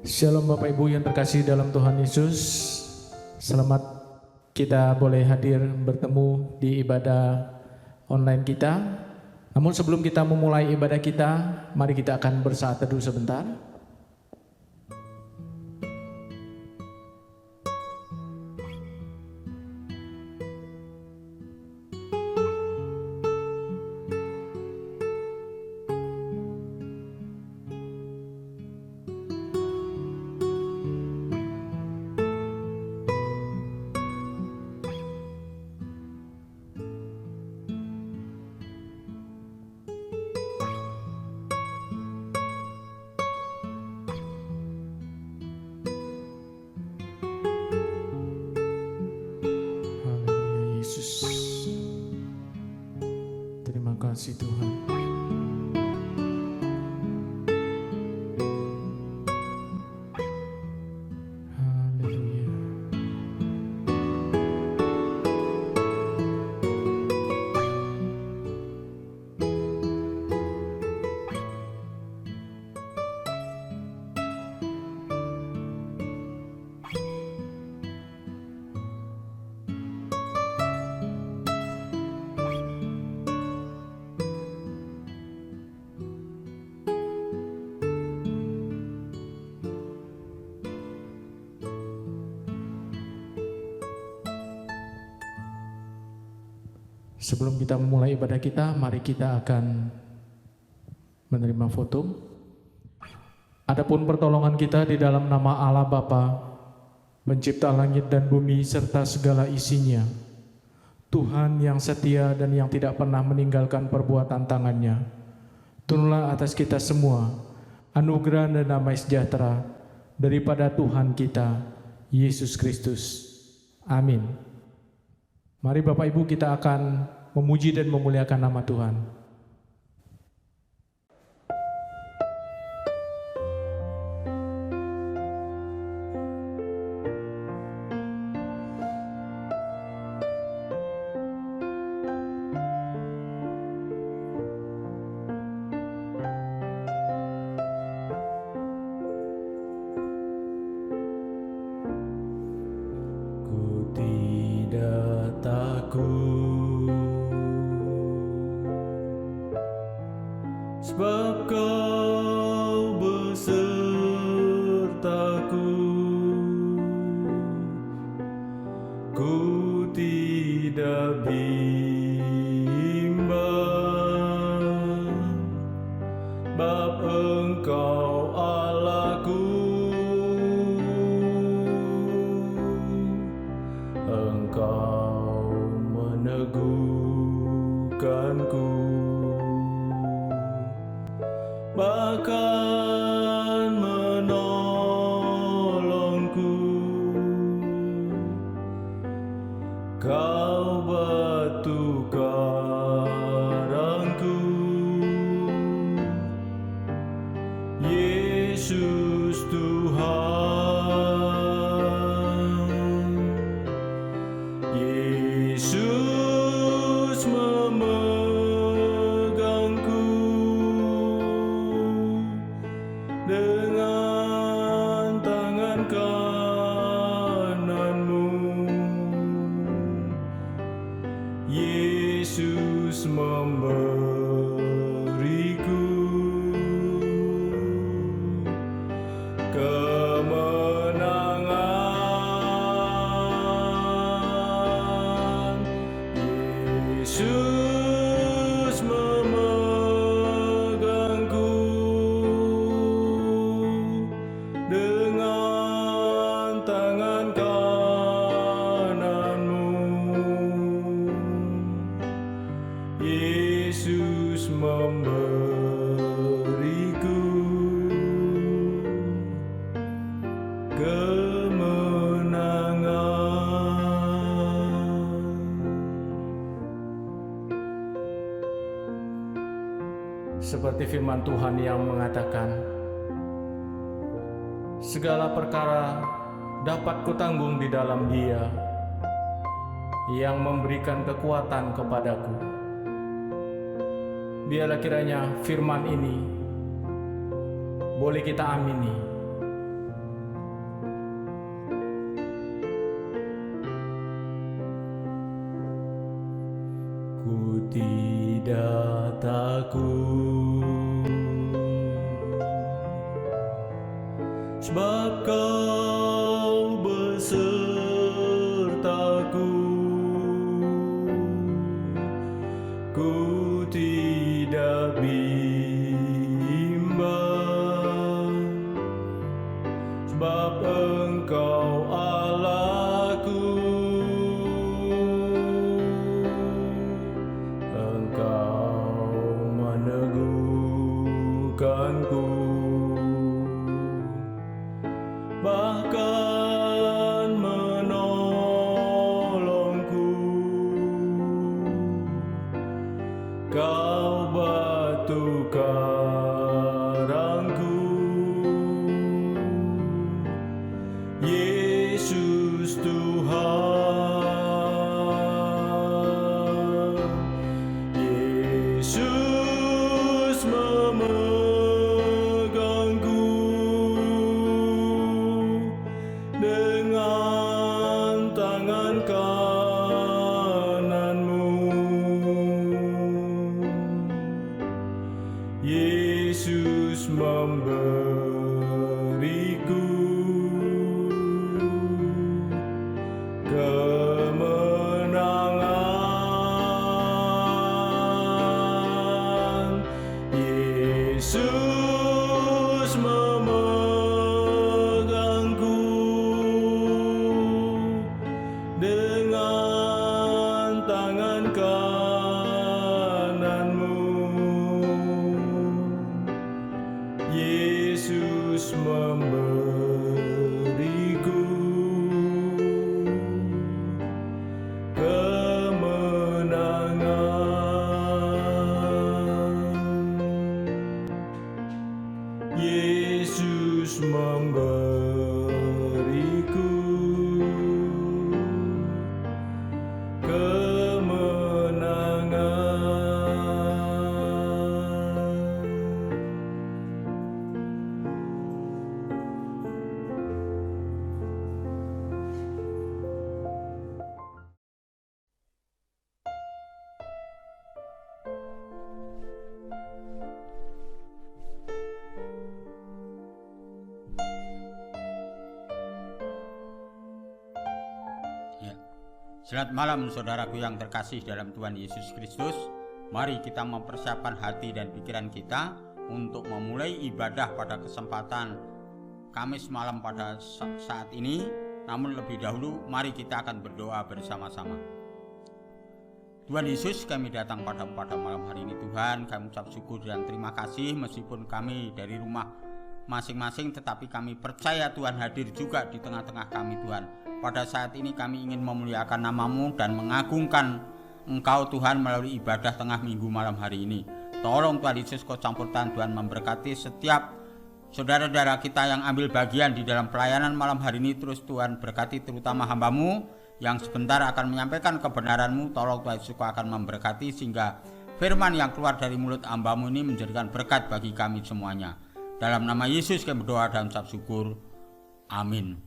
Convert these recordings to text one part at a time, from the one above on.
Shalom Bapak Ibu yang terkasih dalam Tuhan Yesus. Selamat kita boleh hadir bertemu di ibadah online kita. Namun sebelum kita memulai ibadah kita, mari kita akan bersaat teduh sebentar. Terima kasih Tuhan. Haleluya. Sebelum kita memulai ibadah kita, mari kita akan menerima foto. Adapun pertolongan kita di dalam nama Allah Bapa, pencipta langit dan bumi serta segala isinya, Tuhan yang setia dan yang tidak pernah meninggalkan perbuatan tangannya. Turunlah atas kita semua anugerah dan damai sejahtera daripada Tuhan kita, Yesus Kristus. Amin. Mari Bapak Ibu kita akan memuji dan memuliakan nama Tuhan. Ku tidak takut, sebab Kau besertaku. Ku tidak bimbang, bab Engkau Allahku. Engkau meneguhkanku, bahkan menolongku. Kau batu karangku, Yesus Tuhan. Yesus memegangku dengan tangan kananmu. Yesus memberiku kemenangan. Yesus memegangku dengan tangan kananmu. Yesus memberiku kemenangan. Seperti firman Tuhan yang mengatakan, segala perkara dapat kutanggung di dalam Dia yang memberikan kekuatan kepadaku. Biarlah kiranya firman ini boleh kita amini mataku, sebab Kau besertaku. Ku tidak bimbang, sebab Engkau Allahku. Engkau meneguhkanku, bahkan menolongku. Kau batu karangku, Yesus Tuhan. Yesus memegangku dengan tangan kananmu. Yesus memberiku kemenangan. Yesus memegangku dengan tangan kananmu. Yesus memberiku kemenangan. Yesus memberiku Selamat malam saudaraku yang terkasih dalam Tuhan Yesus Kristus. Mari kita mempersiapkan hati dan pikiran kita untuk memulai ibadah pada kesempatan Kamis malam pada saat ini. Namun lebih dahulu mari kita akan berdoa bersama-sama. Tuhan Yesus, kami datang pada malam hari ini Tuhan. Kami ucap syukur dan terima kasih meskipun kami dari rumah masing-masing, tetapi kami percaya Tuhan hadir juga di tengah-tengah kami Tuhan. Pada saat ini kami ingin memuliakan nama-Mu dan mengagungkan Engkau Tuhan melalui ibadah tengah minggu malam hari ini. Tolong Tuhan Yesus, Kau campur tangan Tuhan, memberkati setiap saudara-saudara kita yang ambil bagian di dalam pelayanan malam hari ini. Terus Tuhan berkati terutama hamba-Mu yang sebentar akan menyampaikan kebenaran-Mu. Tolong Tuhan Yesus, Kau akan memberkati sehingga firman yang keluar dari mulut hamba-Mu ini menjadikan berkat bagi kami semuanya. Dalam nama Yesus kami berdoa dan ucap syukur. Amin.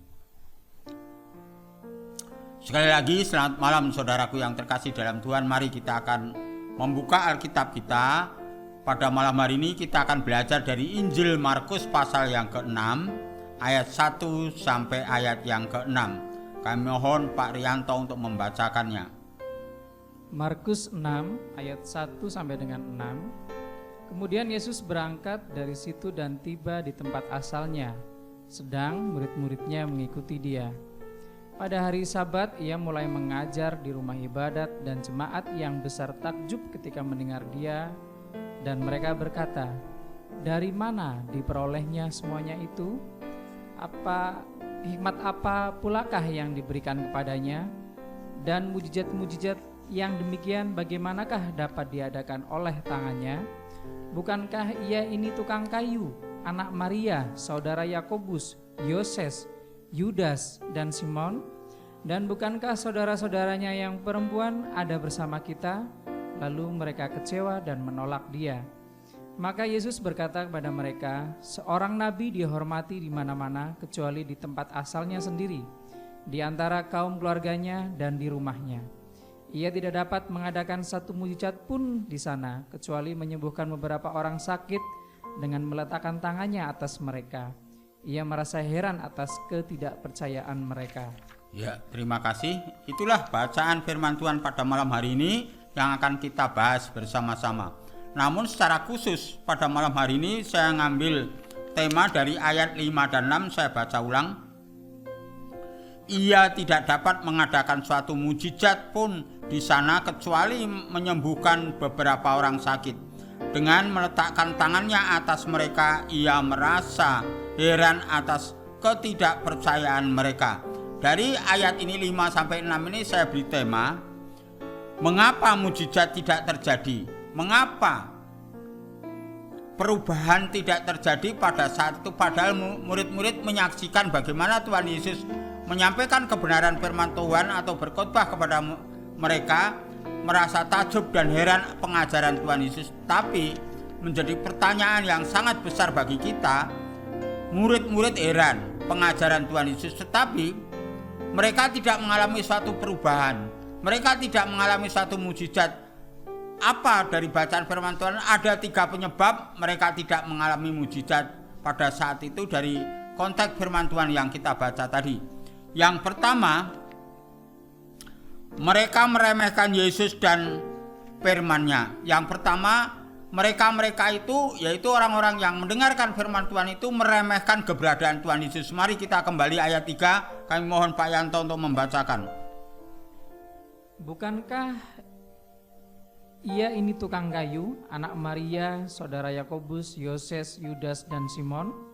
Sekali lagi selamat malam saudaraku yang terkasih dalam Tuhan. Mari kita akan membuka Alkitab kita. Pada malam hari ini kita akan belajar dari Injil Markus pasal yang ke-6 ayat 1 sampai ayat yang ke-6. Kami mohon Pak Rianto untuk membacakannya. Markus 6 ayat 1 sampai dengan 6. Kemudian Yesus berangkat dari situ dan tiba di tempat asalnya, sedang murid-muridnya mengikuti dia. Pada hari Sabat ia mulai mengajar di rumah ibadat dan jemaat yang besar takjub ketika mendengar dia, dan mereka berkata, "Dari mana diperolehnya semuanya itu? Hikmat apa pulakah yang diberikan kepadanya? Dan mujizat-mujizat yang demikian bagaimanakah dapat diadakan oleh tangannya? Bukankah ia ini tukang kayu, anak Maria, saudara Yakobus, Yoses, Yudas, dan Simon? Dan bukankah saudara-saudaranya yang perempuan ada bersama kita?" Lalu mereka kecewa dan menolak dia. Maka Yesus berkata kepada mereka, "Seorang nabi dihormati di mana-mana kecuali di tempat asalnya sendiri, di antara kaum keluarganya dan di rumahnya." Ia tidak dapat mengadakan satu mujizat pun di sana kecuali menyembuhkan beberapa orang sakit dengan meletakkan tangannya atas mereka. Ia merasa heran atas ketidakpercayaan mereka. Ya, terima kasih. Itulah bacaan firman Tuhan pada malam hari ini yang akan kita bahas bersama-sama. Namun secara khusus pada malam hari ini saya ngambil tema dari ayat 5 dan 6, saya baca ulang. Ia tidak dapat mengadakan suatu mujizat pun di sana kecuali menyembuhkan beberapa orang sakit. Dengan meletakkan tangannya atas mereka, ia merasa heran atas ketidakpercayaan mereka. Dari ayat ini 5 sampai 6 ini saya beri tema, mengapa mujizat tidak terjadi? Mengapa perubahan tidak terjadi pada saat itu, padahal murid-murid menyaksikan bagaimana Tuhan Yesus menyampaikan kebenaran firman Tuhan atau berkhotbah kepada mereka, merasa takjub dan heran pengajaran Tuhan Yesus. Tapi menjadi pertanyaan yang sangat besar bagi kita, murid-murid heran pengajaran Tuhan Yesus, tetapi mereka tidak mengalami suatu perubahan, mereka tidak mengalami suatu mujizat. Apa dari bacaan firman Tuhan? Ada 3 penyebab mereka tidak mengalami mujizat pada saat itu dari konteks firman Tuhan yang kita baca tadi. Yang pertama, mereka meremehkan Yesus dan firman-Nya. Yang pertama, mereka itu, yaitu orang-orang yang mendengarkan firman Tuhan itu meremehkan keberadaan Tuhan Yesus. Mari kita kembali ayat 3, kami mohon Pak Yanto untuk membacakan. Bukankah ia ini tukang kayu, anak Maria, saudara Yakobus, Yoses, Yudas, dan Simon?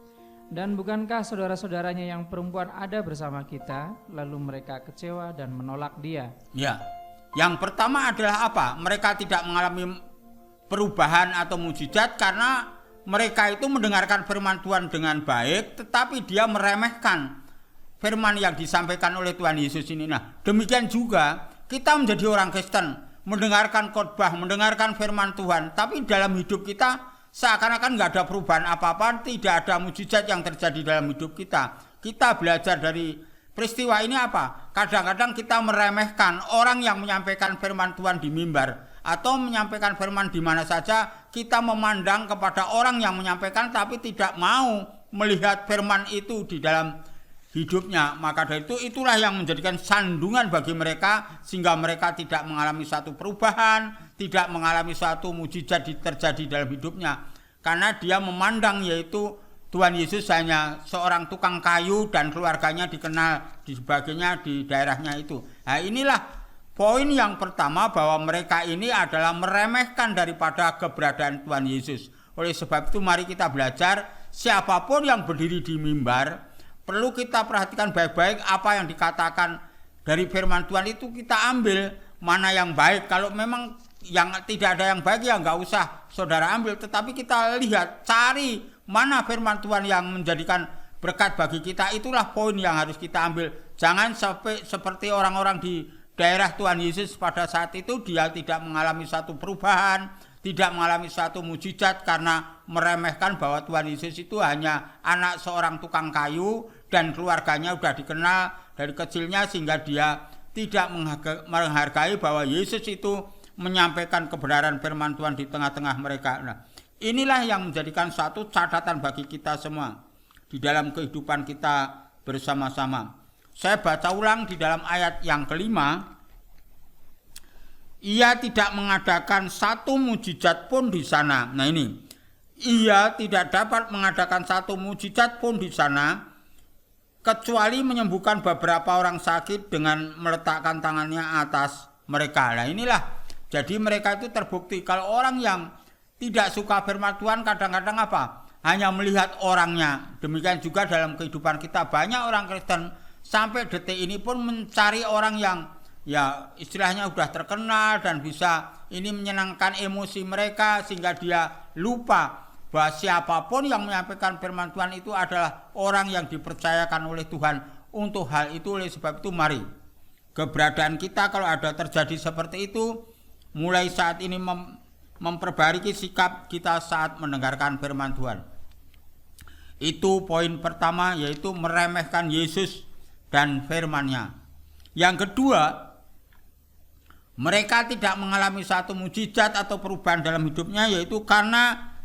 Dan bukankah saudara-saudaranya yang perempuan ada bersama kita? Lalu mereka kecewa dan menolak dia. Ya, yang pertama adalah apa? Mereka tidak mengalami perubahan atau mujizat karena mereka itu mendengarkan firman Tuhan dengan baik, tetapi dia meremehkan firman yang disampaikan oleh Tuhan Yesus ini. Nah, demikian juga kita menjadi orang Kristen, mendengarkan khotbah, mendengarkan firman Tuhan, tapi dalam hidup kita seakan-akan nggak ada perubahan apa-apa, tidak ada mujizat yang terjadi dalam hidup kita. Kita belajar dari peristiwa ini apa? Kadang-kadang kita meremehkan orang yang menyampaikan firman Tuhan di mimbar atau menyampaikan firman di mana saja. Kita memandang kepada orang yang menyampaikan tapi tidak mau melihat firman itu di dalam hidupnya. Maka dari itu, itulah yang menjadikan sandungan bagi mereka sehingga mereka tidak mengalami satu perubahan, tidak mengalami suatu mujizat terjadi dalam hidupnya, karena dia memandang yaitu Tuhan Yesus hanya seorang tukang kayu dan keluarganya dikenal di sebagainya di daerahnya itu. Nah, inilah poin yang pertama, bahwa mereka ini adalah meremehkan daripada keberadaan Tuhan Yesus. Oleh sebab itu mari kita belajar, siapapun yang berdiri di mimbar perlu kita perhatikan baik-baik apa yang dikatakan dari firman Tuhan itu, kita ambil mana yang baik. Kalau memang yang tidak ada yang baik, ya nggak usah saudara ambil, tetapi kita lihat, cari mana firman Tuhan yang menjadikan berkat bagi kita. Itulah poin yang harus kita ambil. Jangan sampai seperti orang-orang di daerah Tuhan Yesus pada saat itu, dia tidak mengalami satu perubahan, tidak mengalami satu mujizat karena meremehkan bahwa Tuhan Yesus itu hanya anak seorang tukang kayu dan keluarganya sudah dikenal dari kecilnya, sehingga dia tidak menghargai bahwa Yesus itu menyampaikan kebenaran firman Tuhan di tengah-tengah mereka. Nah, inilah yang menjadikan satu catatan bagi kita semua di dalam kehidupan kita bersama-sama. Saya baca ulang di dalam ayat yang kelima. Ia tidak mengadakan satu mujizat pun di sana. Nah ini, ia tidak dapat mengadakan satu mujizat pun di sana kecuali menyembuhkan beberapa orang sakit dengan meletakkan tangannya atas mereka. Nah inilah, jadi mereka itu terbukti kalau orang yang tidak suka firman Tuhan kadang-kadang apa? Hanya melihat orangnya. Demikian juga dalam kehidupan kita, banyak orang Kristen sampai detik ini pun mencari orang yang ya istilahnya sudah terkenal dan bisa ini menyenangkan emosi mereka, sehingga dia lupa bahwa siapapun yang menyampaikan firman Tuhan itu adalah orang yang dipercayakan oleh Tuhan untuk hal itu. Oleh sebab itu mari, keberadaan kita kalau ada terjadi seperti itu, mulai saat ini memperbaiki sikap kita saat mendengarkan firman Tuhan. Itu poin pertama, yaitu meremehkan Yesus dan firman-Nya. Yang kedua, mereka tidak mengalami satu mujizat atau perubahan dalam hidupnya, yaitu karena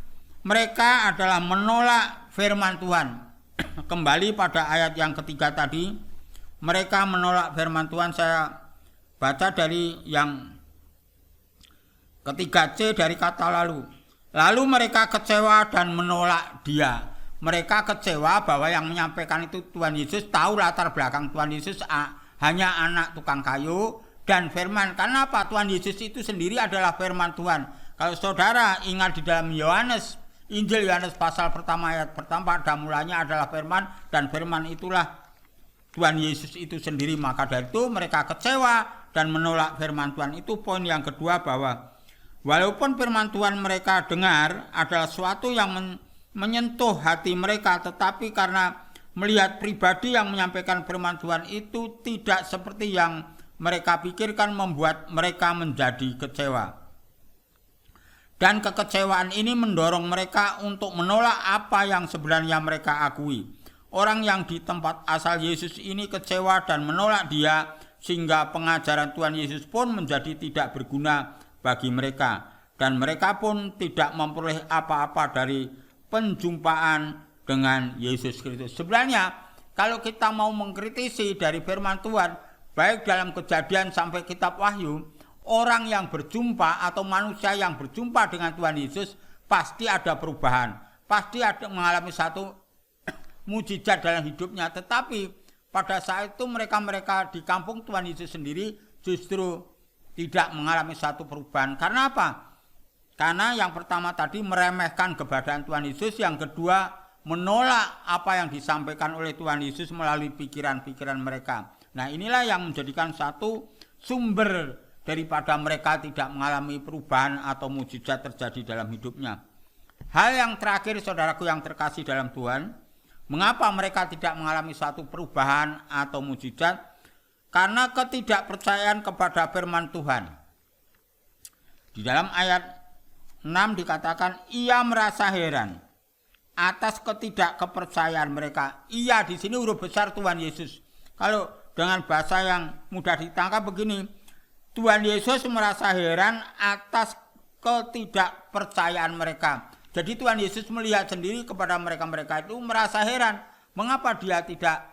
mereka adalah menolak firman Tuhan. Kembali pada ayat yang ketiga tadi, mereka menolak firman Tuhan. Saya baca dari yang ketiga C dari kata lalu. Lalu mereka kecewa dan menolak dia. Mereka kecewa bahwa yang menyampaikan itu Tuhan Yesus, tahu latar belakang Tuhan Yesus hanya anak tukang kayu dan firman. Karena apa? Tuhan Yesus itu sendiri adalah firman Tuhan. Kalau saudara ingat di dalam Injil Yohanes pasal pertama ayat pertama, pada mulanya adalah firman, dan firman itulah Tuhan Yesus itu sendiri. Maka dari itu mereka kecewa dan menolak firman Tuhan. Itu poin yang kedua, bahwa walaupun firman Tuhan mereka dengar adalah suatu yang menyentuh hati mereka, tetapi karena melihat pribadi yang menyampaikan firman Tuhan itu tidak seperti yang mereka pikirkan, membuat mereka menjadi kecewa. Dan kekecewaan ini mendorong mereka untuk menolak apa yang sebenarnya mereka akui. Orang yang di tempat asal Yesus ini kecewa dan menolak dia, sehingga pengajaran Tuhan Yesus pun menjadi tidak berguna bagi mereka. Dan mereka pun tidak memperoleh apa-apa dari penjumpaan dengan Yesus Kristus. Sebenarnya kalau kita mau mengkritisi dari firman Tuhan, baik dalam Kejadian sampai kitab Wahyu, orang yang berjumpa atau manusia yang berjumpa dengan Tuhan Yesus pasti ada perubahan, pasti ada mengalami satu mujizat dalam hidupnya. Tetapi pada saat itu mereka di kampung Tuhan Yesus sendiri justru tidak mengalami satu perubahan. Karena apa? Karena yang pertama tadi meremehkan keberadaan Tuhan Yesus, yang kedua menolak apa yang disampaikan oleh Tuhan Yesus melalui pikiran-pikiran mereka. Nah, inilah yang menjadikan satu sumber daripada mereka tidak mengalami perubahan atau mujizat terjadi dalam hidupnya. Hal yang terakhir, saudaraku yang terkasih dalam Tuhan, mengapa mereka tidak mengalami satu perubahan atau mujizat? Karena ketidakpercayaan kepada firman Tuhan. Di dalam ayat 6 dikatakan, ia merasa heran atas ketidakkepercayaan mereka. Ia di sini huruf besar Tuhan Yesus. Kalau dengan bahasa yang mudah ditangkap begini, Tuhan Yesus merasa heran atas ketidakpercayaan mereka. Jadi Tuhan Yesus melihat sendiri kepada mereka itu merasa heran. Mengapa dia tidak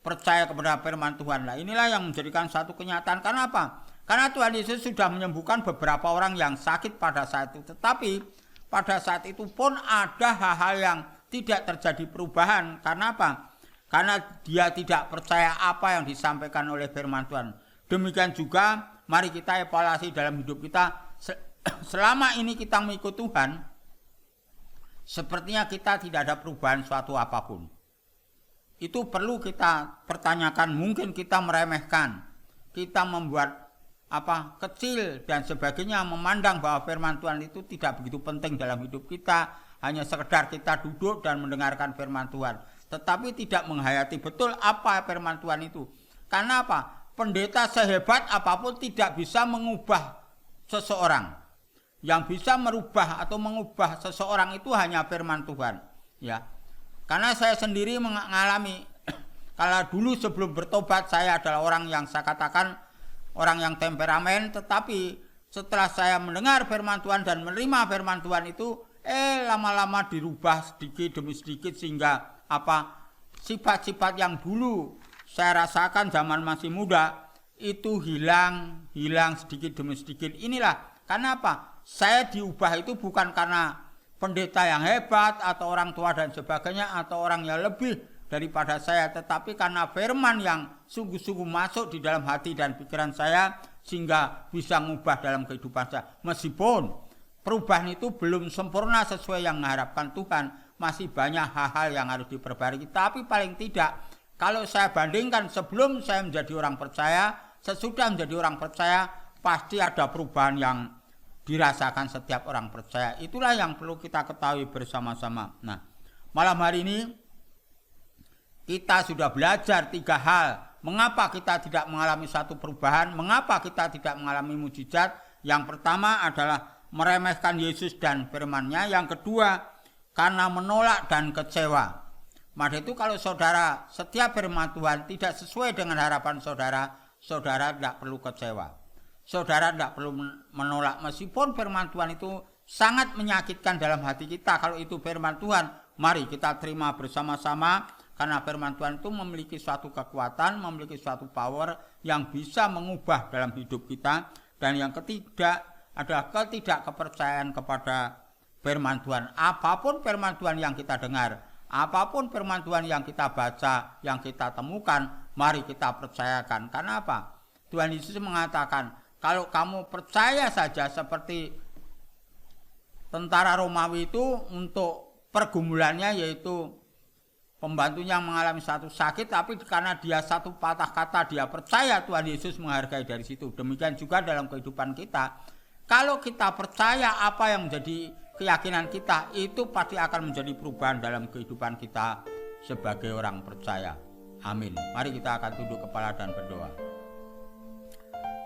percaya kepada firman Tuhan? Nah, inilah yang menjadikan satu kenyataan. Karena apa? Karena Tuhan Yesus sudah menyembuhkan beberapa orang yang sakit pada saat itu. Tetapi pada saat itu pun ada hal-hal yang tidak terjadi perubahan. Karena apa? Karena dia tidak percaya apa yang disampaikan oleh firman Tuhan. Demikian juga mari kita evaluasi dalam hidup kita. Selama ini kita mengikut Tuhan, sepertinya kita tidak ada perubahan suatu apapun. Itu perlu kita pertanyakan. Mungkin kita meremehkan, kita membuat kecil dan sebagainya, memandang bahwa firman Tuhan itu tidak begitu penting dalam hidup kita, hanya sekedar kita duduk dan mendengarkan firman Tuhan, tetapi tidak menghayati betul apa firman Tuhan itu. Karena apa? Pendeta sehebat apapun tidak bisa mengubah seseorang. Yang bisa merubah atau mengubah seseorang itu hanya firman Tuhan, ya. Karena saya sendiri mengalami, kalau dulu sebelum bertobat saya adalah orang yang saya katakan orang yang temperamen, tetapi setelah saya mendengar firman Tuhan dan menerima firman Tuhan itu, lama-lama dirubah sedikit demi sedikit, sehingga sifat-sifat yang dulu saya rasakan zaman masih muda itu hilang sedikit demi sedikit. Inilah karena apa? Saya diubah itu bukan karena pendeta yang hebat atau orang tua dan sebagainya atau orang yang lebih daripada saya, tetapi karena firman yang sungguh-sungguh masuk di dalam hati dan pikiran saya sehingga bisa mengubah dalam kehidupan saya. Meskipun perubahan itu belum sempurna sesuai yang mengharapkan Tuhan, masih banyak hal-hal yang harus diperbaiki. Tapi paling tidak kalau saya bandingkan sebelum saya menjadi orang percaya, sesudah menjadi orang percaya, pasti ada perubahan yang dirasakan setiap orang percaya. Itulah yang perlu kita ketahui bersama-sama. Nah, malam hari ini kita sudah belajar 3 hal. Mengapa kita tidak mengalami satu perubahan? Mengapa kita tidak mengalami mujizat? Yang pertama adalah meremehkan Yesus dan firman-Nya. Yang kedua, karena menolak dan kecewa. Maka itu kalau saudara setiap firman Tuhan tidak sesuai dengan harapan saudara, saudara tidak perlu kecewa. saudara tidak perlu menolak. Meskipun firman Tuhan itu sangat menyakitkan dalam hati kita, kalau itu firman Tuhan, mari kita terima bersama-sama. Karena firman Tuhan itu memiliki suatu kekuatan, memiliki suatu power yang bisa mengubah dalam hidup kita. Dan yang ketiga adalah ketidakkepercayaan kepada firman Tuhan. Apapun firman Tuhan yang kita dengar, apapun firman Tuhan yang kita baca, yang kita temukan, mari kita percayakan. Karena apa? Tuhan Yesus mengatakan, kalau kamu percaya saja seperti tentara Romawi itu, untuk pergumulannya yaitu pembantunya mengalami satu sakit, tapi karena dia satu patah kata dia percaya, Tuhan Yesus menghargai dari situ. Demikian juga dalam kehidupan kita. Kalau kita percaya apa yang menjadi keyakinan kita, itu pasti akan menjadi perubahan dalam kehidupan kita sebagai orang percaya. Amin. Mari kita akan tunduk kepala dan berdoa.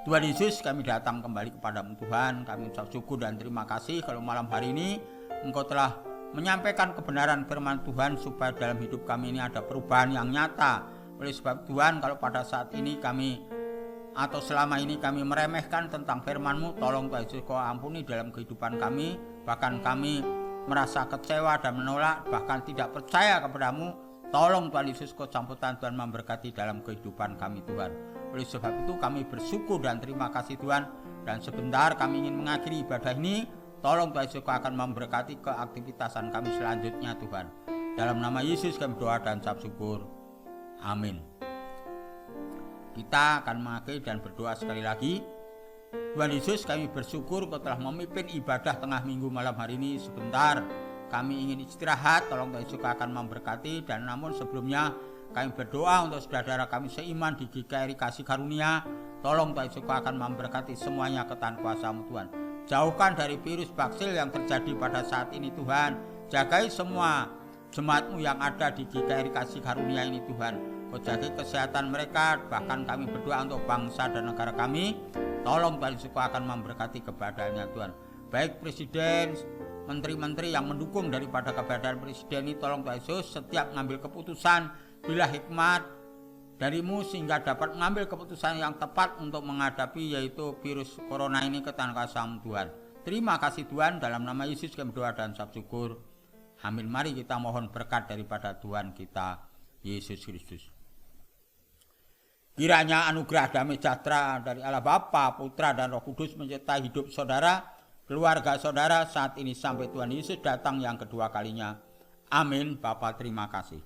Tuhan Yesus, kami datang kembali kepadamu Tuhan. Kami ucap syukur dan terima kasih kalau malam hari ini Engkau telah menyampaikan kebenaran firman Tuhan, supaya dalam hidup kami ini ada perubahan yang nyata. Oleh sebab Tuhan, kalau pada saat ini kami atau selama ini kami meremehkan tentang firman-Mu, tolong Tuhan Yesus Kau ampuni dalam kehidupan kami. Bahkan kami merasa kecewa dan menolak, bahkan tidak percaya kepadamu. Tolong Tuhan Yesus Kau campurkan, Tuhan memberkati dalam kehidupan kami Tuhan. Oleh sebab itu kami bersyukur dan terima kasih Tuhan. Dan sebentar kami ingin mengakhiri ibadah ini. Tolong Tuhan Yesus akan memberkati keaktivitasan kami selanjutnya Tuhan. Dalam nama Yesus kami berdoa dan ucap syukur. Amin. Kita akan mengakhiri dan berdoa sekali lagi. Tuhan Yesus, kami bersyukur Kau telah memimpin ibadah tengah minggu malam hari ini. Sebentar kami ingin istirahat, tolong Tuhan Yesus akan memberkati. Dan namun sebelumnya kami berdoa untuk saudara-saudara kami seiman di GKRI Kasih Karunia. Tolong Tuhan Yesus akan memberkati semuanya ke tangan kuasa-Mu Tuhan. Jauhkan dari virus baksil yang terjadi pada saat ini Tuhan. Jagai semua jemaat-Mu yang ada di GKRI Kasih Karunia ini Tuhan. Kau jaga kesehatan mereka. Bahkan kami berdoa untuk bangsa dan negara kami. Tolong Tuhan Yesus akan memberkati keberadaannya Tuhan. Baik Presiden, menteri-menteri yang mendukung daripada keberadaan Presiden ini, tolong Tuhan Yesus setiap mengambil keputusan bila hikmat dari-Mu, sehingga dapat mengambil keputusan yang tepat untuk menghadapi yaitu virus corona ini ke tangan kuasa-Mu Tuhan. Terima kasih Tuhan, dalam nama Yesus kami berdoa dan ucap syukur. Amin. Mari kita mohon berkat daripada Tuhan kita Yesus Kristus. Kiranya anugerah damai sejahtera dari Allah Bapa, Putra dan Roh Kudus menyertai hidup saudara, keluarga saudara saat ini sampai Tuhan Yesus datang yang kedua kalinya. Amin. Bapa terima kasih.